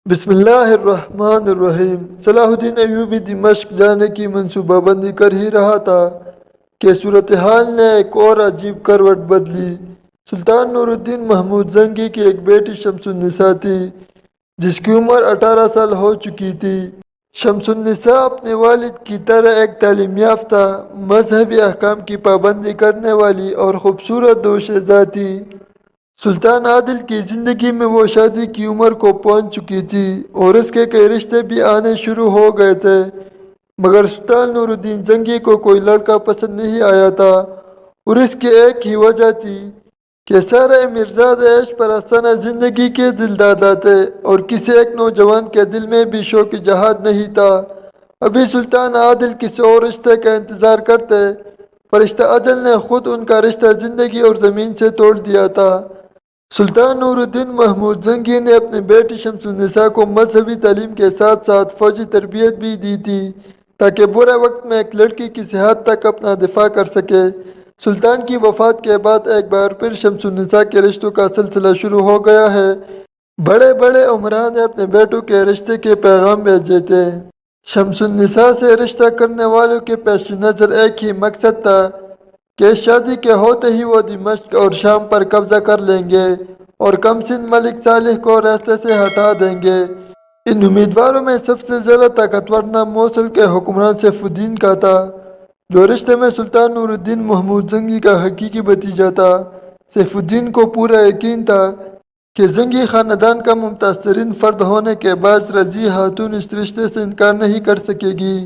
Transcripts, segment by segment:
بسم اللہ الرحمن الرحیم۔ صلاح الدین ایوبی دمشق جانے کی منصوبہ بندی کر ہی رہا تھا کہ صورتحال نے ایک اور عجیب کروٹ بدلی۔ سلطان نور الدین محمود زنگی کی ایک بیٹی شمس النساء تھی جس کی عمر 18 سال ہو چکی تھی۔ شمس النساء اپنے والد کی طرح ایک تعلیم یافتہ، مذہبی احکام کی پابندی کرنے والی اور خوبصورت دوشیزہ تھی۔ سلطان عادل کی زندگی میں وہ شادی کی عمر کو پہنچ چکی تھی اور اس کے کئی رشتے بھی آنے شروع ہو گئے تھے، مگر سلطان نور الدین زنگی کو کوئی لڑکا پسند نہیں آیا تھا، اور اس کی ایک ہی وجہ تھی کہ سارے امیرزادے عیش پرستانہ زندگی کے دلدادہ تھے اور کسی ایک نوجوان کے دل میں بھی شوق جہاد نہیں تھا۔ ابھی سلطان عادل کسی اور رشتے کا انتظار کرتے، فرشتہ اجل نے خود ان کا رشتہ زندگی اور زمین سے توڑ دیا تھا۔ سلطان نور الدین محمود زنگی نے اپنی بیٹی شمس النساء کو مذہبی تعلیم کے ساتھ ساتھ فوجی تربیت بھی دی تھی تاکہ برے وقت میں ایک لڑکی کسی حد تک اپنا دفاع کر سکے۔ سلطان کی وفات کے بعد ایک بار پھر شمس النساء کے رشتوں کا سلسلہ شروع ہو گیا ہے۔ بڑے بڑے عمران نے اپنے بیٹوں کے رشتے کے پیغام بھیجے تھے۔ شمس النساء سے رشتہ کرنے والوں کے پیش نظر ایک ہی مقصد تھا کہ شادی کے ہوتے ہی وہ دمشق اور شام پر قبضہ کر لیں گے اور کمسن ملک صالح کو راستے سے ہٹا دیں گے۔ ان امیدواروں میں سب سے زیادہ طاقتور نام موصل کے حکمران سیف الدین کا تھا، جو رشتے میں سلطان نور الدین محمود زنگی کا حقیقی بھتیجا تھا۔ سیف الدین کو پورا یقین تھا کہ زنگی خاندان کا ممتاز ترین فرد ہونے کے باعث رضیع خاتون اس رشتے سے انکار نہیں کر سکے گی۔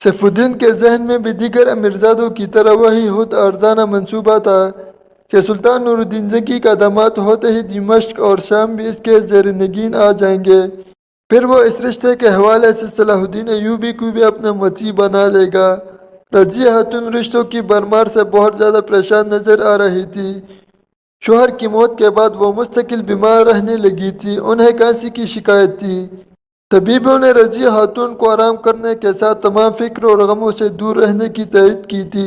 سیف الدین کے ذہن میں بھی دیگر امیرزادوں کی طرح وہی خود ارزانہ منصوبہ تھا کہ سلطان نور الدین زنگی کا داماد ہوتے ہی دمشق اور شام بھی اس کے زیر نگین آ جائیں گے، پھر وہ اس رشتے کے حوالے سے صلاح الدین ایوبی کو بھی اپنا مطیع بنا لے گا۔ رضیع خاتون رشتوں کی بھرمار سے بہت زیادہ پریشان نظر آ رہی تھی۔ شوہر کی موت کے بعد وہ مستقل بیمار رہنے لگی تھی، انہیں کھانسی کی شکایت تھی۔ طبیبوں نے رضیع خاتون کو آرام کرنے کے ساتھ تمام فکر اور غموں سے دور رہنے کی تائید کی تھی۔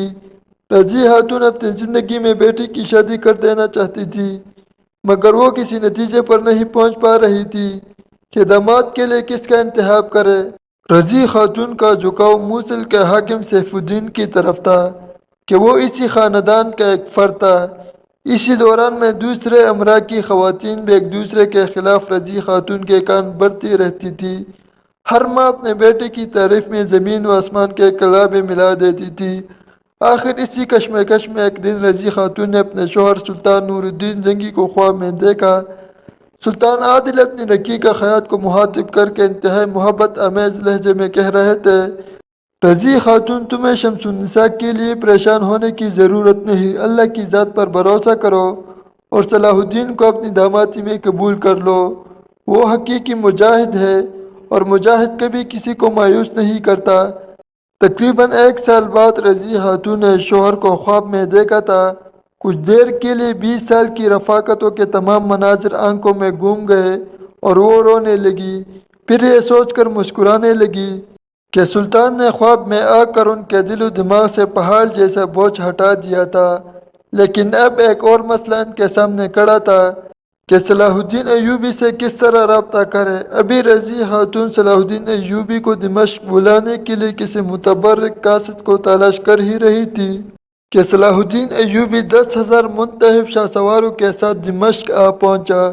رضیع خاتون اپنی زندگی میں بیٹی کی شادی کر دینا چاہتی تھی، مگر وہ کسی نتیجے پر نہیں پہنچ پا رہی تھی کہ داماد کے لیے کس کا انتخاب کرے۔ رضیع خاتون کا جھکاؤ موصل کے حاکم سیف الدین کی طرف تھا کہ وہ اسی خاندان کا ایک فرد تھا۔ اسی دوران میں دوسرے امراء کی خواتین بھی ایک دوسرے کے خلاف رضیع خاتون کے کان بھرتی رہتی تھی۔ ہر ماں اپنے بیٹے کی تعریف میں زمین و آسمان کے کلابے ملا دیتی تھی۔ آخر اسی کشمکش میں ایک دن رضیع خاتون نے اپنے شوہر سلطان نور الدین زنگی کو خواب میں دیکھا۔ سلطان عادل اپنی رقیقہ خیاط کو مخاطب کر کے انتہائی محبت آمیز لہجے میں کہہ رہے تھے، رضیع خاتون، تمہیں شمس النساء کے لیے پریشان ہونے کی ضرورت نہیں، اللہ کی ذات پر بھروسہ کرو اور صلاح الدین کو اپنی دامادی میں قبول کر لو۔ وہ حقیقی مجاہد ہے اور مجاہد کبھی کسی کو مایوس نہیں کرتا۔ تقریباً 1 سال بعد رضیع خاتون نے شوہر کو خواب میں دیکھا تھا۔ کچھ دیر کے لیے 20 سال کی رفاقتوں کے تمام مناظر آنکھوں میں گم گئے اور وہ رونے لگی، پھر یہ سوچ کر مسکرانے لگی کہ سلطان نے خواب میں آ کر ان کے دل و دماغ سے پہاڑ جیسا بوجھ ہٹا دیا تھا۔ لیکن اب ایک اور مسئلہ ان کے سامنے کھڑا تھا کہ صلاح الدین ایوبی سے کس طرح رابطہ کرے۔ ابھی رضیع خاتون صلاح الدین ایوبی کو دمشق بلانے کے لیے کسی متبرک قاصد کو تلاش کر ہی رہی تھی کہ صلاح الدین ایوبی 10,000 منتخب شاہ سواروں کے ساتھ دمشق آ پہنچا۔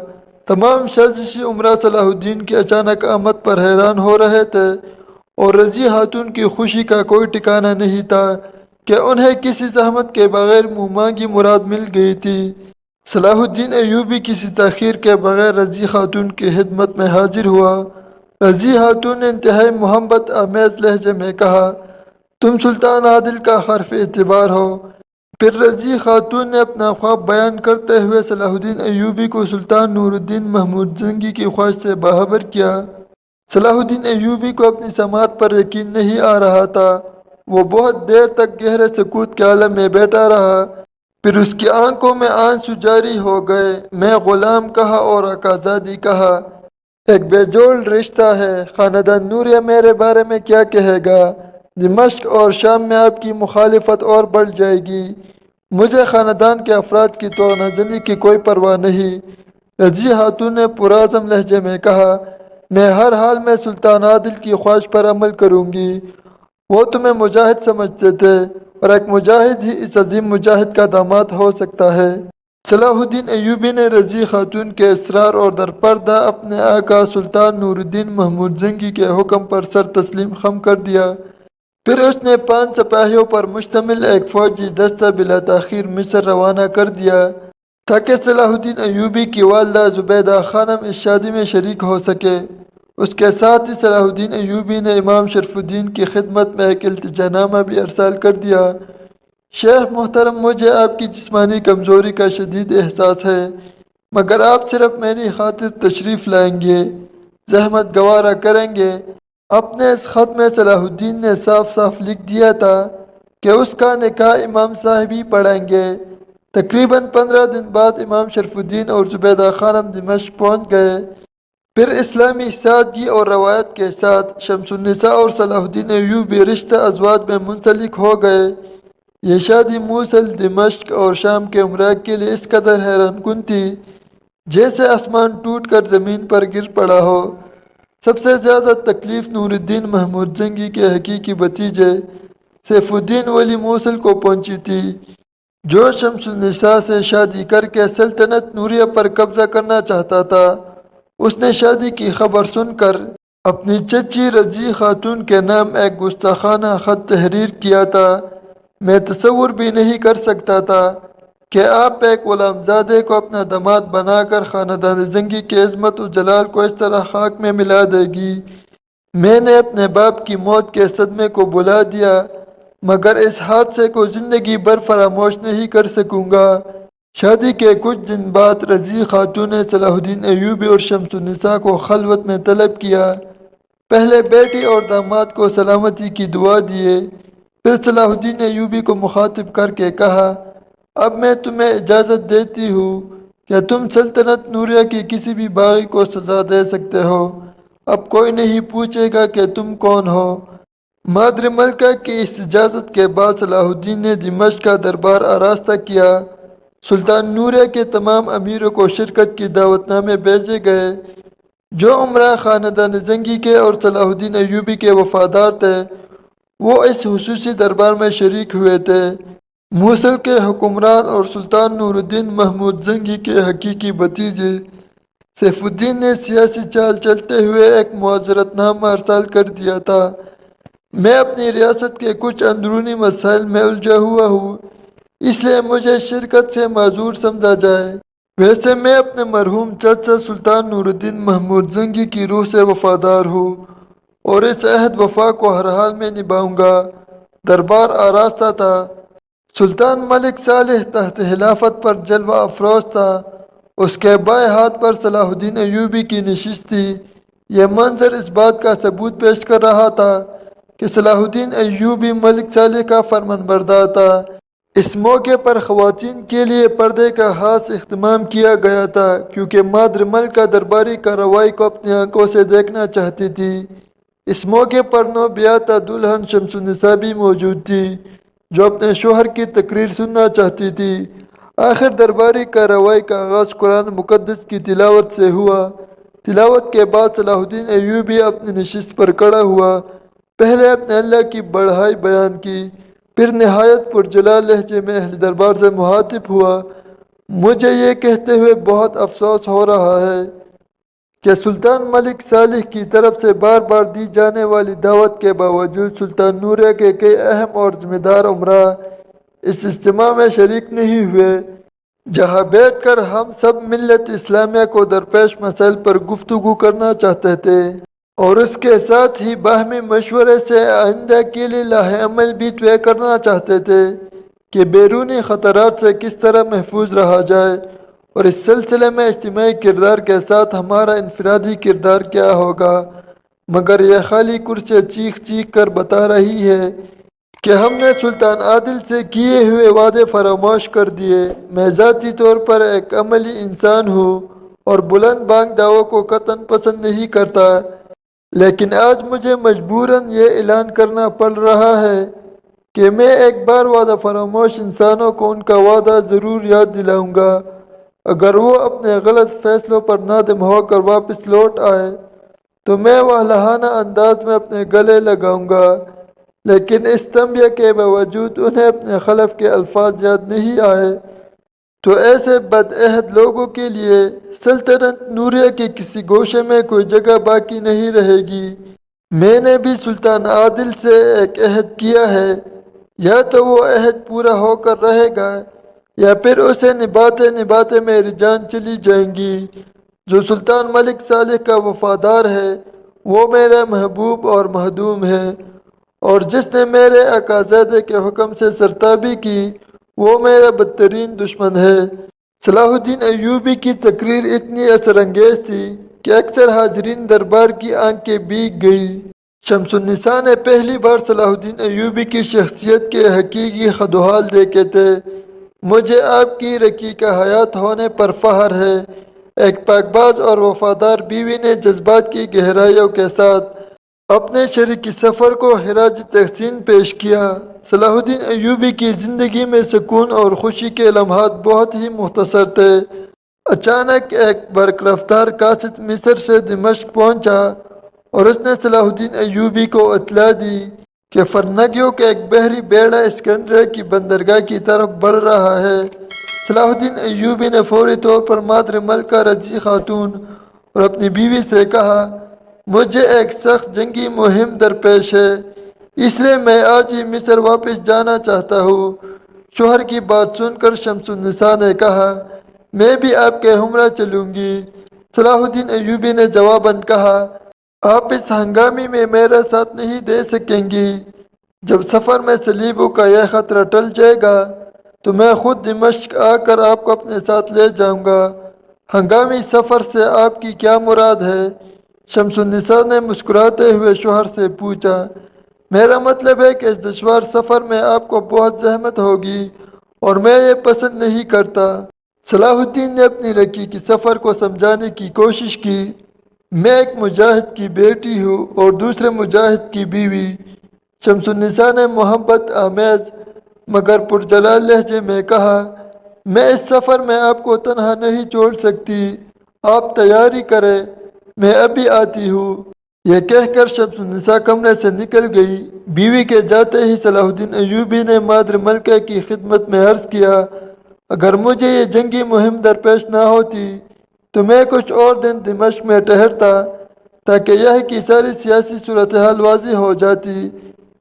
تمام سازشی امراء صلاح الدین کی اچانک آمد پر حیران ہو رہے تھے اور رضیع خاتون کی خوشی کا کوئی ٹھکانہ نہیں تھا کہ انہیں کسی زحمت کے بغیر منہ مانگی مراد مل گئی تھی۔ صلاح الدین ایوبی کسی تاخیر کے بغیر رضیع خاتون کی خدمت میں حاضر ہوا۔ رضیع خاتون نے انتہائی محبت آمیز لہجے میں کہا، تم سلطان عادل کا حرف اعتبار ہو۔ پھر رضیع خاتون نے اپنا خواب بیان کرتے ہوئے صلاح الدین ایوبی کو سلطان نور الدین محمود زنگی کی خواہش سے باخبر کیا۔ صلاح الدین ایوبی کو اپنی سماعت پر یقین نہیں آ رہا تھا۔ وہ بہت دیر تک گہرے سکوت کے عالم میں بیٹھا رہا، پھر اس کی آنکھوں میں آنسو جاری ہو گئے۔ میں غلام کہا اور آقازادی کہا، ایک بے جوڑ رشتہ ہے۔ خاندان نوریہ میرے بارے میں کیا کہے گا؟ دمشق اور شام میں آپ کی مخالفت اور بڑھ جائے گی۔ مجھے خاندان کے افراد کی توڑ زنی کی کوئی پرواہ نہیں۔ رضیع خاتون نے پرعزم لہجے میں کہا، میں ہر حال میں سلطان عادل کی خواہش پر عمل کروں گی۔ وہ تمہیں مجاہد سمجھتے تھے اور ایک مجاہد ہی اس عظیم مجاہد کا داماد ہو سکتا ہے۔ صلاح الدین ایوبی نے رضی خاتون کے اصرار اور درپردہ اپنے آقا سلطان نور الدین محمود زنگی کے حکم پر سر تسلیم خم کر دیا۔ پھر اس نے 5 سپاہیوں پر مشتمل ایک فوجی دستہ بلا تاخیر مصر روانہ کر دیا تاکہ صلاح الدین ایوبی کی والدہ زبیدہ خانم اس شادی میں شریک ہو سکے۔ اس کے ساتھ ہی صلاح الدین ایوبی نے امام شرف الدین کی خدمت میں ایک التجا نامہ بھی ارسال کر دیا۔ شیخ محترم، مجھے آپ کی جسمانی کمزوری کا شدید احساس ہے، مگر آپ صرف میری خاطر تشریف لائیں گے، زحمت گوارا کریں گے۔ اپنے اس خط میں صلاح الدین نے صاف صاف لکھ دیا تھا کہ اس کا نکاح امام صاحب ہی پڑھائیں گے۔ تقریباً 15 دن بعد امام شرف الدین اور زبیدہ خانم دمشق پہنچ گئے۔ پھر اسلامی سادگی اور روایت کے ساتھ شمس النساء اور صلاح الدین ایوبی رشتہ ازواج میں منسلک ہو گئے۔ یہ شادی موصل، دمشق اور شام کے عمرا کے لیے اس قدر حیران کن تھی جیسے آسمان ٹوٹ کر زمین پر گر پڑا ہو۔ سب سے زیادہ تکلیف نور الدین محمود زنگی کے حقیقی بھتیجے سیف الدین ولی موصل کو پہنچی تھی، جو شمس النساء سے شادی کر کے سلطنت نوریہ پر قبضہ کرنا چاہتا تھا۔ اس نے شادی کی خبر سن کر اپنی چچی رضی خاتون کے نام ایک گستاخانہ خط تحریر کیا تھا۔ میں تصور بھی نہیں کر سکتا تھا کہ آپ ایک غلام زادے کو اپنا داماد بنا کر خاندان زنگی کی عظمت و جلال کو اس طرح خاک میں ملا دے گی۔ میں نے اپنے باپ کی موت کے صدمے کو بھلا دیا، مگر اس حادثے کو زندگی بھر فراموش نہیں کر سکوں گا۔ شادی کے کچھ دن بعد رضی خاتون نے صلاح الدین ایوبی اور شمس النساء کو خلوت میں طلب کیا۔ پہلے بیٹی اور داماد کو سلامتی کی دعا دیے، پھر صلاح الدین ایوبی کو مخاطب کر کے کہا، اب میں تمہیں اجازت دیتی ہوں کہ تم سلطنت نوریہ کی کسی بھی باغی کو سزا دے سکتے ہو۔ اب کوئی نہیں پوچھے گا کہ تم کون ہو۔ مادر ملکہ کی اس اجازت کے بعد صلاح الدین نے دمشق کا دربار آراستہ کیا۔ سلطان نوریہ کے تمام امیروں کو شرکت کی دعوت نامے بھیجے گئے۔ جو عمرا خاندان زنگی کے اور صلاح الدین ایوبی کے وفادار تھے وہ اس خصوصی دربار میں شریک ہوئے تھے۔ موصل کے حکمران اور سلطان نور الدین محمود زنگی کے حقیقی بھتیجے سیف الدین نے سیاسی چال چلتے ہوئے ایک معذرت نامہ ارسال کر دیا تھا، میں اپنی ریاست کے کچھ اندرونی مسائل میں الجھا ہوا ہوں، اس لیے مجھے شرکت سے معذور سمجھا جائے۔ ویسے میں اپنے مرحوم چچا سلطان نور الدین محمود زنگی کی روح سے وفادار ہوں اور اس عہد وفا کو ہر حال میں نبھاؤں گا۔ دربار آراستہ تھا۔ سلطان ملک صالح تحت خلافت پر جلوہ افروز تھا۔ اس کے بائیں ہاتھ پر صلاح الدین ایوبی کی نشست تھی۔ یہ منظر اس بات کا ثبوت پیش کر رہا تھا کہ صلاح الدین ایوبی ملک صالح کا فرمان بردار تھا۔ اس موقع پر خواتین کے لیے پردے کا خاص اہتمام کیا گیا تھا کیونکہ مادر ملکہ درباری کارروائی کو اپنی آنکھوں سے دیکھنا چاہتی تھی۔ اس موقع پر نوبیاہتا دلہن شمس النساء بھی موجود تھی جو اپنے شوہر کی تقریر سننا چاہتی تھی۔ آخر درباری کارروائی کا آغاز قرآن مقدس کی تلاوت سے ہوا۔ تلاوت کے بعد صلاح الدین ایوبی اپنی نشست پر کھڑا ہوا، پہلے اپنے اللہ کی بڑائی بیان کی، پھر نہایت پرجلال لہجے میں اہل دربار سے مخاطب ہوا، مجھے یہ کہتے ہوئے بہت افسوس ہو رہا ہے کہ سلطان ملک صالح کی طرف سے بار بار دی جانے والی دعوت کے باوجود سلطان نوریہ کے کئی اہم اور ذمہ دار امراء اس اجتماع میں شریک نہیں ہوئے جہاں بیٹھ کر ہم سب ملت اسلامیہ کو درپیش مسائل پر گفتگو کرنا چاہتے تھے اور اس کے ساتھ ہی باہمی مشورے سے آئندہ کے لیے لاہ عمل بھی طے کرنا چاہتے تھے کہ بیرونی خطرات سے کس طرح محفوظ رہا جائے اور اس سلسلے میں اجتماعی کردار کے ساتھ ہمارا انفرادی کردار کیا ہوگا۔ مگر یہ خالی کرسی چیخ چیخ کر بتا رہی ہے کہ ہم نے سلطان عادل سے کیے ہوئے وعدے فراموش کر دیے۔ میں ذاتی طور پر ایک عملی انسان ہوں اور بلند بانگ دعووں کو قطعاً پسند نہیں کرتا، لیکن آج مجھے مجبوراً یہ اعلان کرنا پڑ رہا ہے کہ میں ایک بار وعدہ فراموش انسانوں کو ان کا وعدہ ضرور یاد دلاؤں گا۔ اگر وہ اپنے غلط فیصلوں پر نادم ہو کر واپس لوٹ آئے تو میں وہ لہانہ انداز میں اپنے گلے لگاؤں گا، لیکن اس تنبیہ کے باوجود انہیں اپنے خلف کے الفاظ یاد نہیں آئے، تو ایسے بد عہد لوگوں کے لیے سلطنت نوریہ کے کسی گوشے میں کوئی جگہ باقی نہیں رہے گی۔ میں نے بھی سلطان عادل سے ایک عہد کیا ہے، یا تو وہ عہد پورا ہو کر رہے گا یا پھر اسے نبھاتے نبھاتے میری جان چلی جائیں گی۔ جو سلطان ملک صالح کا وفادار ہے وہ میرا محبوب اور مخدوم ہے، اور جس نے میرے آقازادے کے حکم سے سرتابی کی وہ میرا بدترین دشمن ہے۔ صلاح الدین ایوبی کی تقریر اتنی اثر انگیز تھی کہ اکثر حاضرین دربار کی آنکھیں بھیگ گئی۔ شمس النساء نے پہلی بار صلاح الدین ایوبی کی شخصیت کے حقیقی خد و حال دیکھے تھے۔ مجھے آپ کی رقیقہ حیات ہونے پر فخر ہے، ایک پاک باز اور وفادار بیوی نے جذبات کی گہرائیوں کے ساتھ اپنے شریک سفر کو خراج تحسین پیش کیا۔ صلاح الدین ایوبی کی زندگی میں سکون اور خوشی کے لمحات بہت ہی مختصر تھے۔ اچانک ایک برق رفتار قاصد مصر سے دمشق پہنچا اور اس نے صلاح الدین ایوبی کو اطلاع دی کہ فرنگیوں کا ایک بحری بیڑا اسکندریہ کی بندرگاہ کی طرف بڑھ رہا ہے۔ صلاح الدین ایوبی نے فوری طور پر مادر ملکہ رضی خاتون اور اپنی بیوی سے کہا، مجھے ایک سخت جنگی مہم درپیش ہے، اس لیے میں آج ہی مصر واپس جانا چاہتا ہوں۔ شوہر کی بات سن کر شمس النساء نے کہا، میں بھی آپ کے ہمراہ چلوں گی۔ صلاح الدین ایوبی نے جواباً کہا، آپ اس ہنگامی میں میرا ساتھ نہیں دے سکیں گی۔ جب سفر میں صلیبوں کا یہ خطرہ ٹل جائے گا تو میں خود دمشق آ کر آپ کو اپنے ساتھ لے جاؤں گا۔ ہنگامی سفر سے آپ کی کیا مراد ہے؟ شمس النساء نے مسکراتے ہوئے شوہر سے پوچھا، میرا مطلب ہے کہ اس دشوار سفر میں آپ کو بہت زحمت ہوگی اور میں یہ پسند نہیں کرتا۔ صلاح الدین نے اپنی رقیق سفر کو سمجھانے کی کوشش کی، میں ایک مجاہد کی بیٹی ہوں اور دوسرے مجاہد کی بیوی۔ شمس النساء نے محبت آمیز مگر پرجلال لہجے میں کہا، میں اس سفر میں آپ کو تنہا نہیں چھوڑ سکتی، آپ تیاری کریں، میں ابھی آتی ہوں۔ یہ کہہ کر شمس النساء کمرے سے نکل گئی۔ بیوی کے جاتے ہی صلاح الدین ایوبی نے مادر ملکہ کی خدمت میں عرض کیا، اگر مجھے یہ جنگی مہم درپیش نہ ہوتی تو میں کچھ اور دن دمشق میں ٹھہرتا تاکہ یہ کی ساری سیاسی صورتحال واضح ہو جاتی۔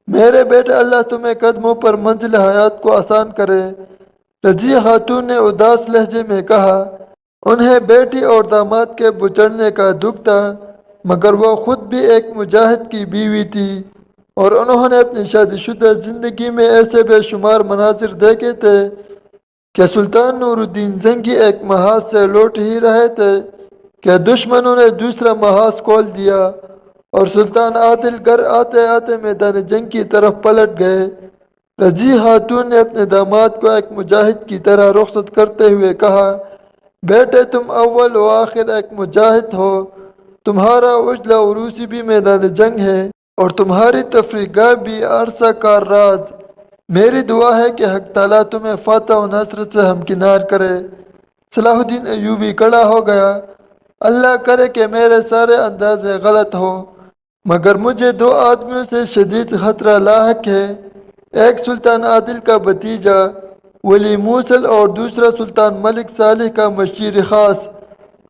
میرے بیٹے، اللہ تمہیں قدموں پر منزل حیات کو آسان کرے۔ رضی خاتون نے اداس لہجے میں کہا، انہیں بیٹی اور داماد کے بچڑنے کا دکھ تھا، مگر وہ خود بھی ایک مجاہد کی بیوی تھی اور انہوں نے اپنی شادی شدہ زندگی میں ایسے بے شمار مناظر دیکھے تھے کہ سلطان نور الدین زنگی ایک محاذ سے لوٹ ہی رہے تھے کہ دشمنوں نے دوسرا محاذ کھول دیا اور سلطان عادل گھر آتے آتے میدان جنگ کی طرف پلٹ گئے۔ رضی خاتون نے اپنے داماد کو ایک مجاہد کی طرح رخصت کرتے ہوئے کہا، بیٹے تم اول و آخر ایک مجاہد ہو، تمہارا عجلہ عروسی بھی میدان جنگ ہے اور تمہاری تفریح گاہ بھی عرصہ کار راز۔ میری دعا ہے کہ حق تعالیٰ تمہیں فتح و نصرت سے ہمکنار کرے۔ صلاح الدین ایوبی کھڑا ہو گیا، اللہ کرے کہ میرے سارے اندازے غلط ہو، مگر مجھے دو آدمیوں سے شدید خطرہ لاحق ہے، ایک سلطان عادل کا بھتیجا ولی موصل اور دوسرا سلطان ملک صالح کا مشیر خاص۔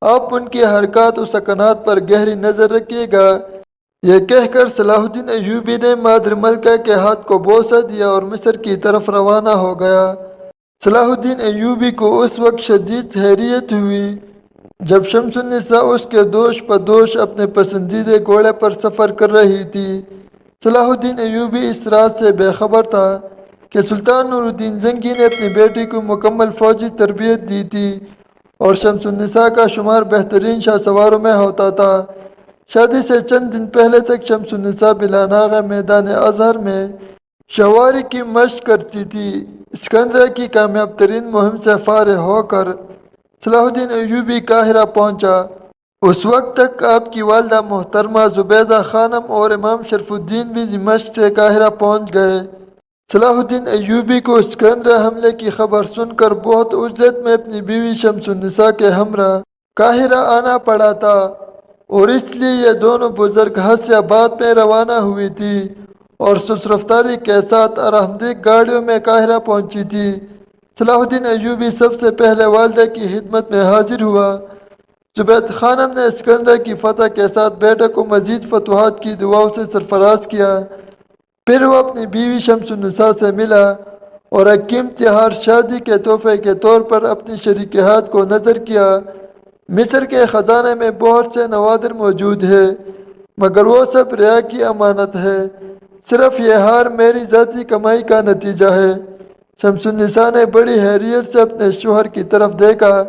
آپ ان کی حرکات و سکنات پر گہری نظر رکھیے گا۔ یہ کہہ کر صلاح الدین ایوبی نے مادر ملکہ کے ہاتھ کو بوسہ دیا اور مصر کی طرف روانہ ہو گیا۔ صلاح الدین ایوبی کو اس وقت شدید حیرت ہوئی جب شمس النساء اس کے دوش پدوش اپنے پسندیدہ گھوڑے پر سفر کر رہی تھی۔ صلاح الدین ایوبی اس راز سے بے خبر تھا کہ سلطان نور الدین زنگی نے اپنی بیٹی کو مکمل فوجی تربیت دی تھی اور شمس النساء کا شمار بہترین شاہ سواروں میں ہوتا تھا۔ شادی سے چند دن پہلے تک شمس النساء بلا ناغہ میدان ازہر میں سواری کی مشق کرتی تھی۔ اسکندریہ کی کامیاب ترین مہم سے فارغ ہو کر صلاح الدین ایوبی قاہرہ پہنچا۔ اس وقت تک آپ کی والدہ محترمہ زبیدہ خانم اور امام شرف الدین بھی دمشق سے قاہرہ پہنچ گئے۔ صلاح الدین ایوبی کو اسکندریہ حملے کی خبر سن کر بہت عجلت میں اپنی بیوی شمس النساء کے ہمراہ قاہرہ آنا پڑا تھا۔ اور اس لیے یہ دونوں بزرگ حج یا بعد میں روانہ ہوئی تھی اور سست رفتاری کے ساتھ آرام دہ گاڑیوں میں قاہرہ پہنچی تھی۔ صلاح الدین ایوبی سب سے پہلے والدہ کی خدمت میں حاضر ہوا۔ زبیدہ خانم نے اسکندریہ کی فتح کے ساتھ بیٹے کو مزید فتوحات کی دعاؤں سے سرفراز کیا۔ پھر وہ اپنی بیوی شمس النساء سے ملا اور ایک قیمتی ہار شادی کے تحفے کے طور پر اپنی شریک ہاتھ کو نظر کیا۔ مصر کے خزانے میں بہت سے نوادر موجود ہیں، مگر وہ سب ریا کی امانت ہے۔ صرف یہ ہار میری ذاتی کمائی کا نتیجہ ہے۔ شمس النساء نے بڑی حیرت سے اپنے شوہر کی طرف دیکھا،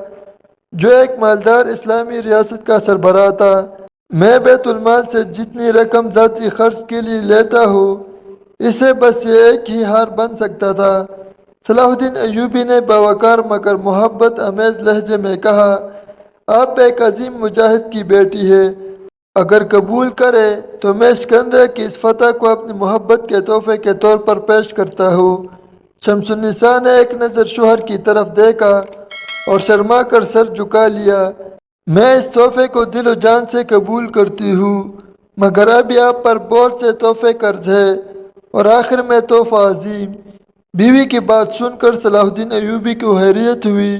جو ایک مالدار اسلامی ریاست کا سربراہ تھا۔ میں بیت المال سے جتنی رقم ذاتی خرچ کے لیے لیتا ہوں، اسے بس یہ ایک ہی ہار بن سکتا تھا۔ صلاح الدین ایوبی نے باوقار مگر محبت آمیز لہجے میں کہا، آپ ایک عظیم مجاہد کی بیٹی ہے۔ اگر قبول کرے تو میں اسکندریہ کی اس فتح کو اپنی محبت کے تحفے کے طور پر پیش کرتا ہوں۔ شمس النساء نے ایک نظر شوہر کی طرف دیکھا اور شرما کر سر جھکا لیا۔ میں اس تحفے کو دل و جان سے قبول کرتی ہوں، مگر ابھی آپ پر بہت سے تحفے قرض ہے اور آخر میں تحفہ عظیم۔ بیوی کی بات سن کر صلاح الدین ایوبی کو حیرت ہوئی۔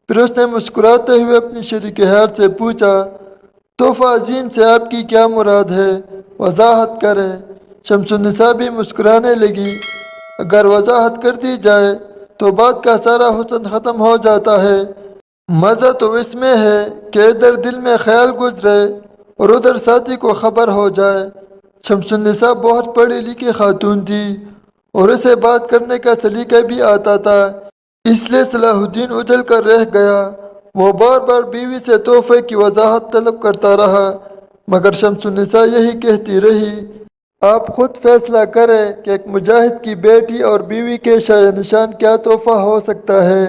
پھر اس نے مسکراتے ہوئے اپنی شریک حیات سے پوچھا، تحفہ عظیم سے آپ کی کیا مراد ہے؟ وضاحت کریں۔ شمس النساء بھی مسکرانے لگی۔ اگر وضاحت کر دی جائے تو بات کا سارا حسن ختم ہو جاتا ہے۔ مزہ تو اس میں ہے کہ ادھر دل میں خیال گزرے اور ادھر ساتھی کو خبر ہو جائے۔ شمس النساء بہت پڑھی لکھی خاتون تھی اور اسے بات کرنے کا سلیقہ بھی آتا تھا، اس لیے صلاح الدین اجل کر رہ گیا۔ وہ بار بار بیوی سے تحفے کی وضاحت طلب کرتا رہا، مگر شمس النساء یہی کہتی رہی، آپ خود فیصلہ کریں کہ ایک مجاہد کی بیٹی اور بیوی کے شایع نشان کیا تحفہ ہو سکتا ہے۔